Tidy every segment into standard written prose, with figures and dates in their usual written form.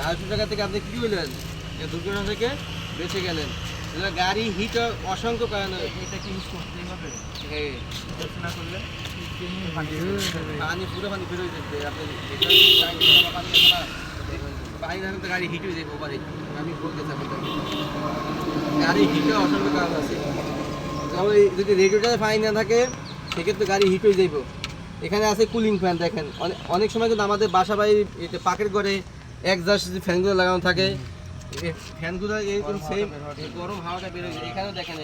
250 টাকা থেকে আপনি কি করলেন, দুর্ঘটনা থেকে বেঁচে গেলেন। গাড়ি হিট অসংখ্য কারণে। এটা কি ইউজ করতে হবে? হ্যাঁ, ইউজ না করলে পানি পুরো পানি বেরোয় যাচ্ছে। আপনি পানি থাকলে তো গাড়ি হিট হয়ে যাবে ওভার হিট। আমি বলতেছি আপনাকে, গাড়ি হিটে অসংখ্য কারণ আছে। যেমন যদি রেডিওটাতে পানি না থাকে সেক্ষেত্রে গাড়ি হিট হয়ে যাইব। এখানে আছে কুলিং ফ্যান। দেখেন অনেক সময় কিন্তু আমাদের বাসা বাড়ির পাকের ঘরে এক্সস্ট ফ্যানগুলো লাগানো থাকে, এই ফ্যানগুলো এরকম সেম গরম হাওয়াটা বেরোয়। এখানেও দেখেন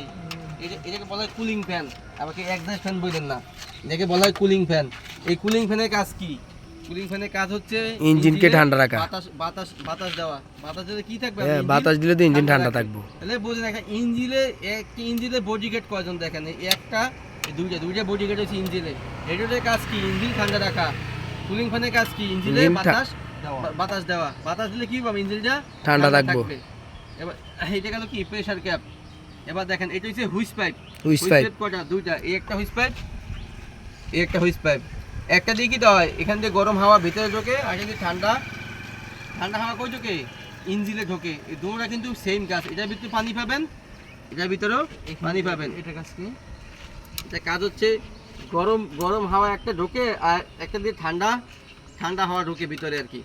এটাকে বলা হয় কুলিং ফ্যান। আমাকে এক্সস্ট ফ্যান বললেন না, এটাকে বলা হয় কুলিং ফ্যান। এই কুলিং ফ্যানের কাজ কি? কুলিং ফ্যানের কাজ হচ্ছে ইঞ্জিনকে ঠান্ডা রাখা। বাতাস দেওয়া। বাতাস দিলে কি থাকবে? হ্যাঁ, বাতাস দিলে তো ইঞ্জিন ঠান্ডা থাকবে। তাহলে বুঝেন একটা ইঞ্জিনে বডি গেট কয়জন দেখেন, একটা দুইটা বডি গেট হচ্ছে ইঞ্জিনে। রেডিওটার কাজ কি? ইঞ্জিন ঠান্ডা রাখা। কুলিং ফ্যানের কাজ কি? ইঞ্জিনে বাতাস দেওয়া। বাতাস দিলে কি হবে? ইঞ্জিনটা ঠান্ডা থাকবে। এবার এটা গেল কি প্রেসার ক্যাপ। এবার দেখেন এটা হচ্ছে হুইস পাইপ। হুইস পাইপ কয়টা? দুইটা। এই একটা হুইস পাইপ, এই একটা হুইস পাইপ। একটা দিয়ে কি হয়, এখান থেকে গরম হাওয়া ভিতরে ঢোকে, আর এখান থেকে ঠান্ডা হাওয়া কই ঢোকে? ইঞ্জিনে ঢোকে। এই দুটোটা কিন্তু সেম কাজ। এটার ভিতরে পানি পাবেন, এটার ভিতরেও পানি পাবেন। এটা কাজ কি? এটা কাজ হচ্ছে গরম হাওয়া একটা ঢোকে আর একটা দিয়ে ঠান্ডা হাওয়া ঢোকে ভিতরে আর কি।